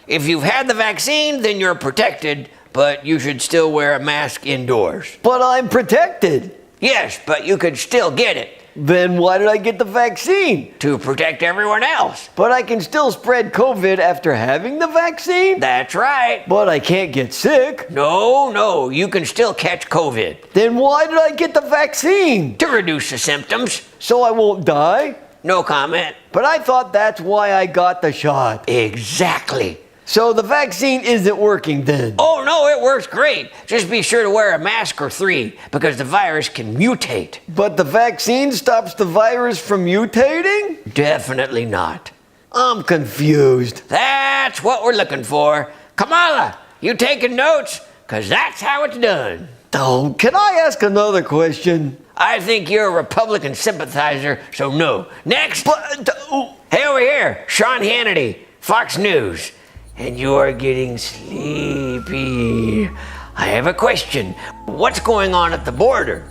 If you've had the vaccine, then you're protected, but you should still wear a mask indoors. But I'm protected. Yes, but you could still get it. Then why did I get the vaccine? To protect everyone else. But I can still spread COVID after having the vaccine? That's right. But I can't get sick. No, you can still catch COVID. Then why did I get the vaccine? To reduce the symptoms. So I won't die? No comment. But I thought that's why I got the shot. Exactly. So the vaccine isn't working then? Oh, no, it works great. Just be sure to wear a mask or 3, because the virus can mutate. But the vaccine stops the virus from mutating? Definitely not. I'm confused. That's what we're looking for. Kamala, you taking notes? Because that's how it's done. Oh, can I ask another question? I think you're a Republican sympathizer, so no. Next. Hey, over here, Sean Hannity, Fox News. And you are getting sleepy. I have a question. What's going on at the border?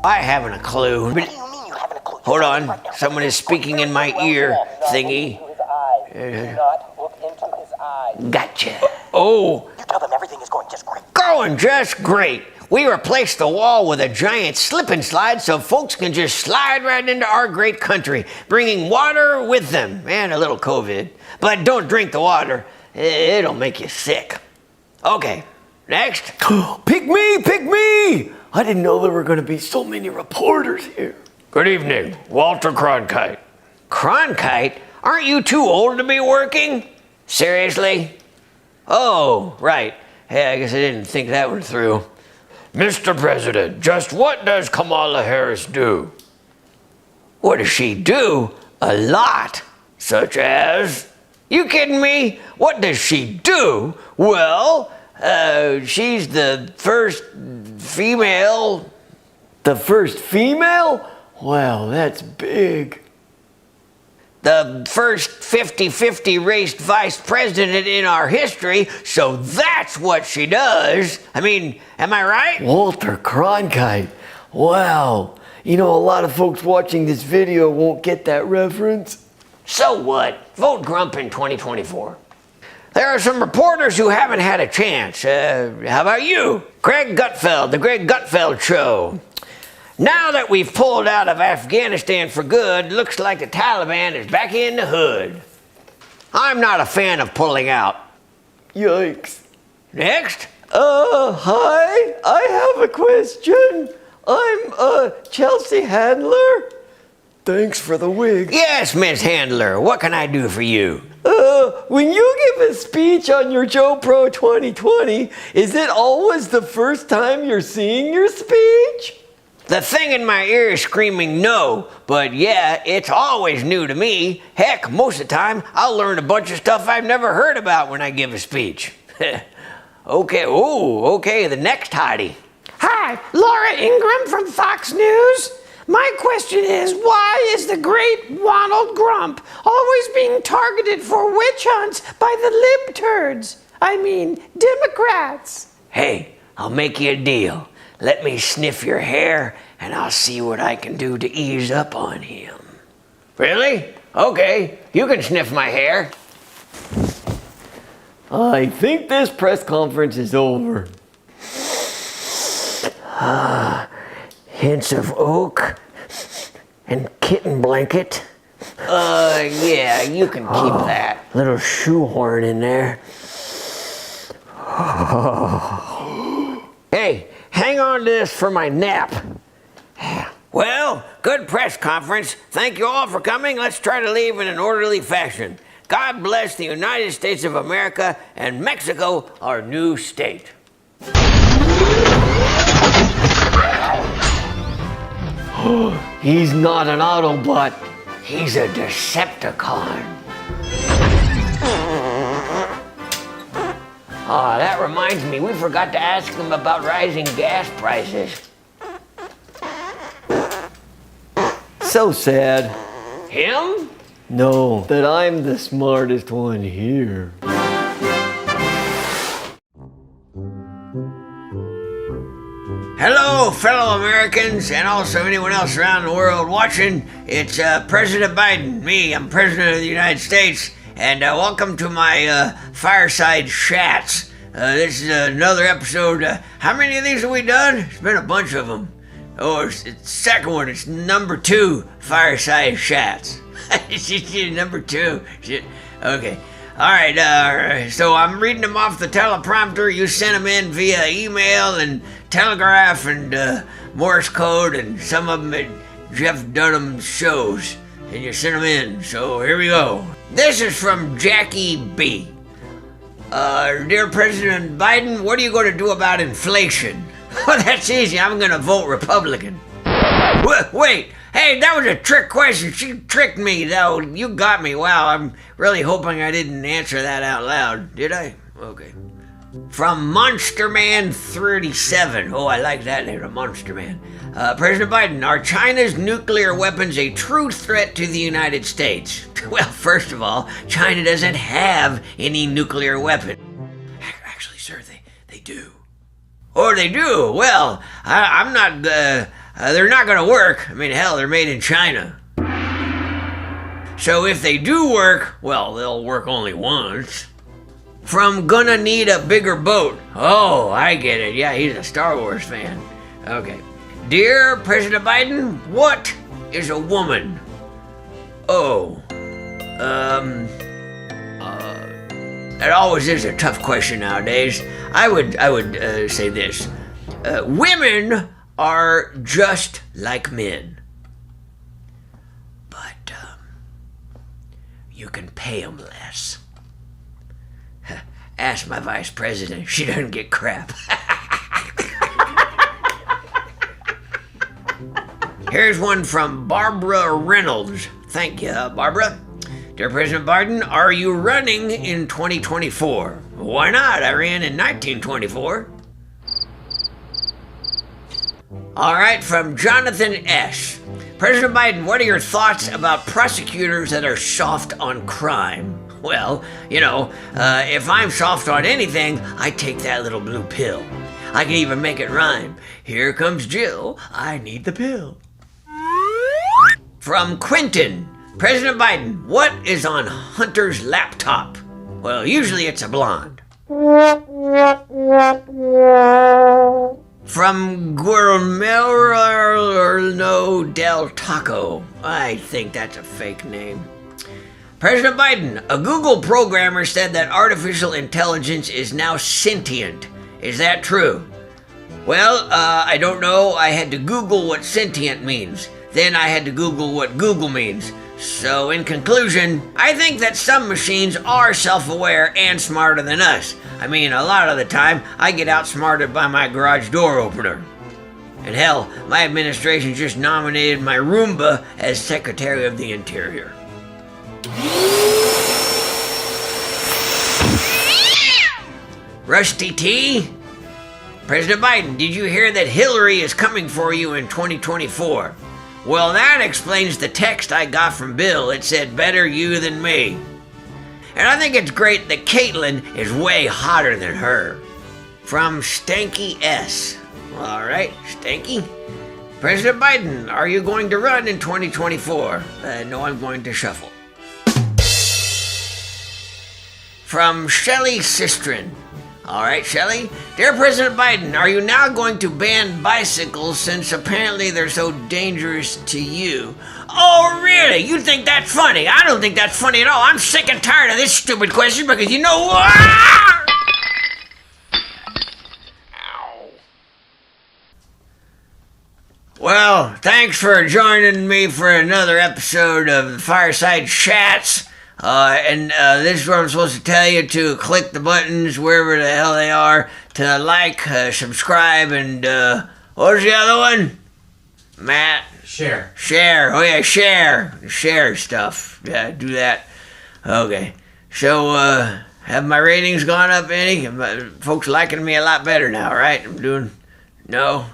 I haven't a clue. What do you mean you haven't a clue? Hold on. Someone is speaking in my ear thingy. Do not look into his eyes. Gotcha. Oh. You tell them everything is going just great. Going just great. We replaced the wall with a giant slip and slide so folks can just slide right into our great country, bringing water with them and a little COVID. But don't drink the water. It'll make you sick. Okay, next. Pick me! I didn't know there were going to be so many reporters here. Good evening, Walter Cronkite. Cronkite? Aren't you too old to be working? Seriously? Oh, right. Hey, I guess I didn't think that one through. Mr. President, just what does Kamala Harris do? What does she do? A lot. Such as? You kidding me? What does she do? Well, she's the first female. The first female? Wow, that's big. The first 50-50 raced vice president in our history, so that's what she does. I mean, am I right? Walter Cronkite. Wow. You know, a lot of folks watching this video won't get that reference. So what? Vote Grump in 2024. There are some reporters who haven't had a chance. How about you? Greg Gutfeld, The Greg Gutfeld Show. Now that we've pulled out of Afghanistan for good, looks like the Taliban is back in the hood. I'm not a fan of pulling out. Yikes. Next? Hi. I have a question. I'm, Chelsea Handler. Thanks for the wig. Yes, Miss Handler. What can I do for you? When you give a speech on your Joe Pro 2020, is it always the first time you're seeing your speech? The thing in my ear is screaming no, but yeah, it's always new to me. Heck, most of the time, I'll learn a bunch of stuff I've never heard about when I give a speech. Okay, the next hottie. Hi, Laura Ingram from Fox News. My question is, why is the great Ronald Grump always being targeted for witch hunts by the libturds? I mean, Democrats. Hey, I'll make you a deal. Let me sniff your hair, and I'll see what I can do to ease up on him. Really? Okay, you can sniff my hair. I think this press conference is over. Hints of oak and kitten blanket. Yeah, you can keep that. Little shoehorn in there. Hey, hang on to this for my nap. Well, good press conference. Thank you all for coming. Let's try to leave in an orderly fashion. God bless the United States of America and Mexico, our new state. He's not an Autobot. He's a Decepticon. Ah, that reminds me, we forgot to ask them about rising gas prices. So sad. Him? No, that I'm the smartest one here. Hello, fellow Americans, and also anyone else around the world watching. It's President Biden, me. I'm President of the United States, and welcome to my Fireside Chats. This is another episode. How many of these have we done? It's been a bunch of them. Oh, it's the second one. It's number 2, Fireside Chats. Number 2. Shit. Okay. All right, so I'm reading them off the teleprompter. You sent them in via email and telegraph and Morse code, and some of them at Jeff Dunham's shows, and you sent them in. So here we go. This is from Jackie B. Dear President Biden, what are you going to do about inflation? Well, that's easy. I'm going to vote Republican. Wait. Hey, that was a trick question. She tricked me, though. You got me. Wow, I'm really hoping I didn't answer that out loud. Did I? Okay. From Monster Man 37. Oh, I like that name, Monster Man. President Biden, are China's nuclear weapons a true threat to the United States? Well, first of all, China doesn't have any nuclear weapon. Actually, sir, they do. Oh, they do? Well, I'm not... they're not going to work. I mean, hell, they're made in China. So if they do work, well, they'll work only once. From Gonna Need a Bigger Boat. Oh, I get it. Yeah, he's a Star Wars fan. Okay. Dear President Biden, what is a woman? Oh. That always is a tough question nowadays. I would say this. Women are just like men, but you can pay them less. Ask my vice president. She doesn't get crap. Here's one from Barbara Reynolds. Thank you, Barbara. Dear President Biden, are you running in 2024? Why not? I ran in 1924. All right, from Jonathan S. President Biden, what are your thoughts about prosecutors that are soft on crime? Well, if I'm soft on anything, I take that little blue pill. I can even make it rhyme. Here comes Jill, I need the pill. From Quentin, President Biden, what is on Hunter's laptop? Well, usually it's a blonde. From Guillermo del Taco. I think that's a fake name. President Biden, a Google programmer said that artificial intelligence is now sentient. Is that true? Well, I don't know. I had to Google what sentient means. Then I had to Google what Google means. So in conclusion, I think that some machines are self-aware and smarter than us. I mean, a lot of the time, I get outsmarted by my garage door opener. And hell, my administration just nominated my Roomba as Secretary of the Interior. Rusty T? President Biden, did you hear that Hillary is coming for you in 2024? Well, that explains the text I got from Bill. It said, better you than me. And I think it's great that Caitlyn is way hotter than her. From Stanky S. All right, Stanky. President Biden, are you going to run in 2024? No, I'm going to shuffle. From Shelley Sistrin. All right, Shelley. Dear President Biden, are you now going to ban bicycles since apparently they're so dangerous to you? Oh, really? You think that's funny? I don't think that's funny at all. I'm sick and tired of this stupid question because you know what? Well, thanks for joining me for another episode of the Fireside Chats. This is what I'm supposed to tell you, to click the buttons wherever the hell they are, to like, subscribe, and, what was the other one? Matt? Share. Share. Oh yeah, share. Share stuff. Yeah, do that. Okay. So, have my ratings gone up any? Folks liking me a lot better now, right? No?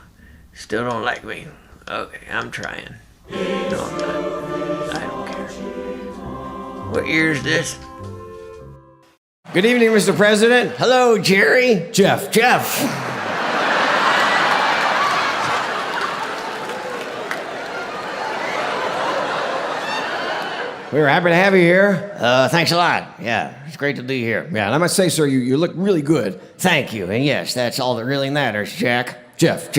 Still don't like me. Okay, I'm trying. No, I'm not. I don't care. What year is this? Good evening, Mr. President. Hello, Jerry. Jeff. We were happy to have you here. Thanks a lot. Yeah, it's great to be here. Yeah, and I must say, sir, you look really good. Thank you. And yes, that's all that really matters, Jack. Jeff.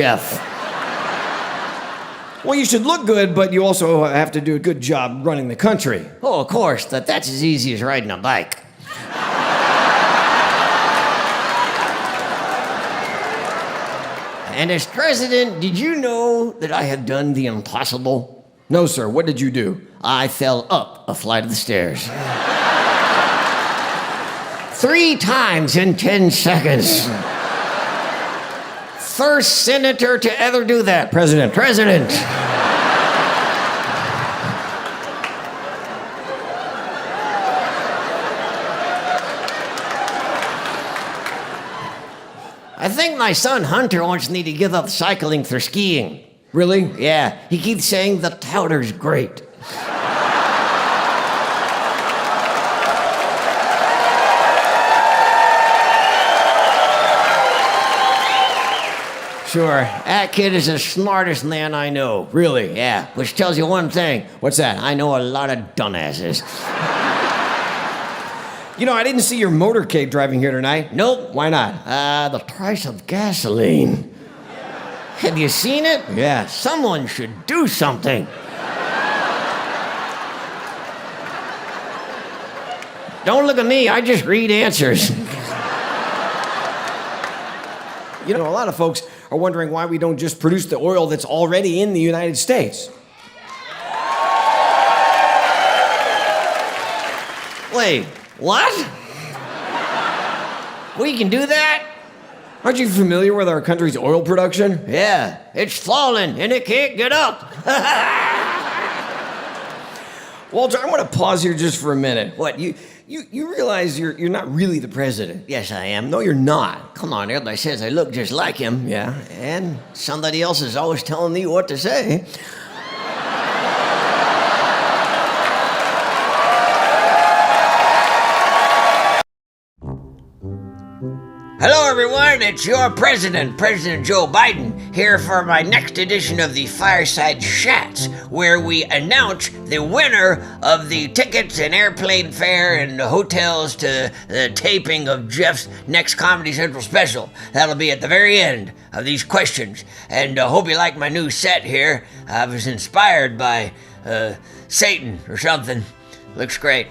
Well, you should look good, but you also have to do a good job running the country. Oh, of course. That's as easy as riding a bike. And as president, did you know that I have done the impossible? No, sir. What did you do? I fell up a flight of the stairs. 3 times in 10 seconds. First senator to ever do that. President. I think my son Hunter wants me to give up cycling for skiing. Really? Yeah, he keeps saying the Touter's great. Sure, that kid is the smartest man I know. Really? Yeah, which tells you one thing. What's that? I know a lot of dumbasses. You know, I didn't see your motorcade driving here tonight. Nope. Why not? The price of gasoline. Have you seen it? Yeah. Someone should do something. Don't look at me, I just read answers. You know, a lot of folks are wondering why we don't just produce the oil that's already in the United States. Wait, what? We can do that? Aren't you familiar with our country's oil production? Yeah, it's falling and it can't get up. Walter, I want to pause here just for a minute. What, you realize you're not really the president? Yes, I am. No, you're not. Come on, everybody says I look just like him. Yeah. And somebody else is always telling me what to say. Hello, everyone. It's your president, President Joe Biden, here for my next edition of the Fireside Chats, where we announce the winner of the tickets and airplane fare and hotels to the taping of Jeff's next Comedy Central special. That'll be at the very end of these questions. And hope you like my new set here. I was inspired by Satan or something. Looks great.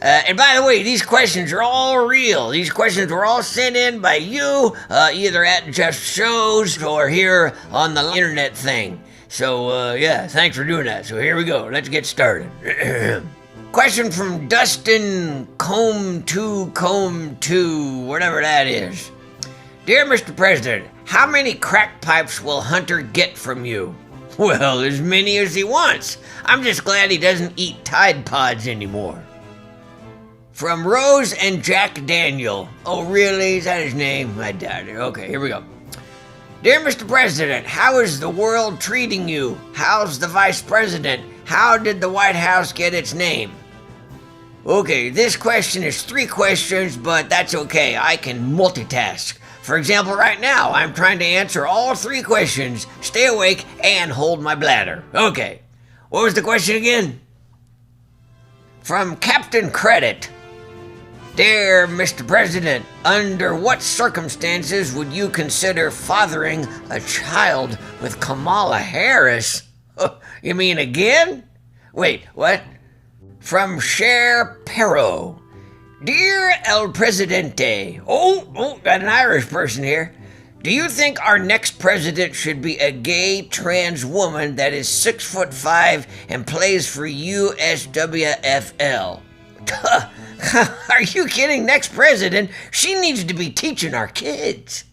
And by the way, these questions are all real. These questions were all sent in by you, either at Jeff's shows or here on the internet thing. So, yeah, thanks for doing that. So here we go. Let's get started. Question from Dustin Combe2, whatever that is. Dear Mr. President, how many crack pipes will Hunter get from you? Well, as many as he wants. I'm just glad he doesn't eat Tide Pods anymore. From Rose and Jack Daniel. Oh, really? Is that his name? I doubt it. Okay, here we go. Dear Mr. President, how is the world treating you? How's the Vice President? How did the White House get its name? Okay, this question is 3 questions, but that's okay. I can multitask. For example, right now, I'm trying to answer all 3 questions, stay awake, and hold my bladder. Okay, what was the question again? From Captain Credit. Dear Mr. President, under what circumstances would you consider fathering a child with Kamala Harris? You mean again? Wait, what? From Cher Perro. Dear El Presidente. Oh, got an Irish person here. Do you think our next president should be a gay trans woman that is 6'5" and plays for USWFL? Are you kidding? Next president, she needs to be teaching our kids.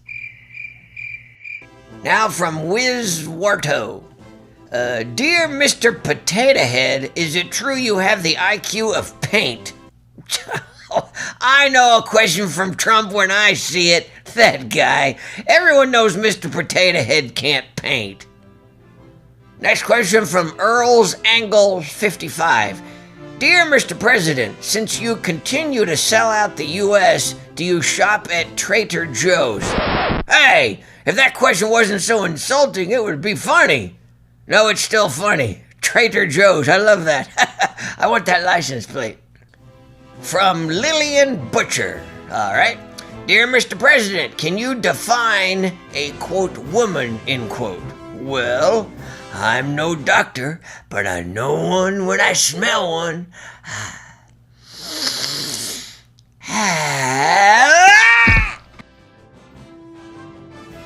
Now from Wiz Warto. Dear Mr. Potato Head, is it true you have the IQ of paint? I know a question from Trump when I see it. That guy. Everyone knows Mr. Potato Head can't paint. Next question from Earl's Angle 55. Dear Mr. President, since you continue to sell out the U.S., do you shop at Trader Joe's? Hey, if that question wasn't so insulting, it would be funny. No, it's still funny. Trader Joe's, I love that. I want that license plate. From Lillian Butcher. All right. Dear Mr. President, can you define a, quote, woman, end quote? Well, I'm no doctor, but I know one when I smell one.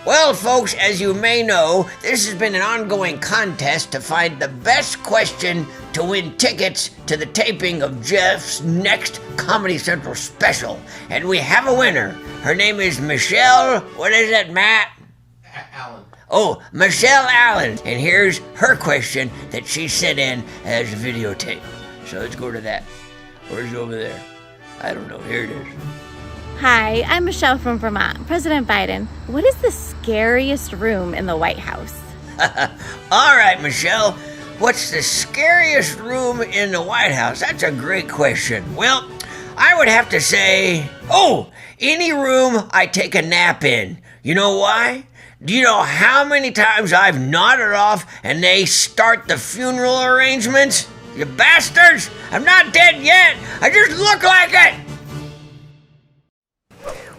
Well, folks, as you may know, this has been an ongoing contest to find the best question to win tickets to the taping of Jeff's next Comedy Central special. And we have a winner. Her name is Michelle, what is it, Matt? Allen. Oh, Michelle Allen. And here's her question that she sent in as a videotape. So let's go to that. Where's it over there? I don't know. Here it is. Hi, I'm Michelle from Vermont. President Biden, what is the scariest room in the White House? All right, Michelle. What's the scariest room in the White House? That's a great question. Well, I would have to say, any room I take a nap in. You know why? Do you know how many times I've nodded off and they start the funeral arrangements? You bastards! I'm not dead yet! I just look like it!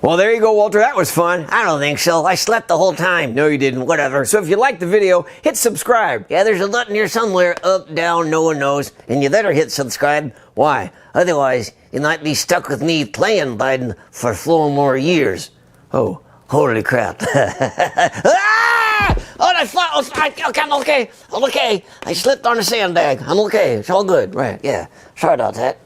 Well, there you go, Walter. That was fun. I don't think so. I slept the whole time. No, you didn't. Whatever. So if you liked the video, hit subscribe. Yeah, there's a button here somewhere. Up, down, no one knows. And you better hit subscribe. Why? Otherwise, you might be stuck with me playing Biden for 4 more years. Oh, holy crap. Ah! Oh, that's fine. Okay, I'm okay. I'm okay. I slipped on a sandbag. I'm okay. It's all good. Right, yeah. Sorry about that.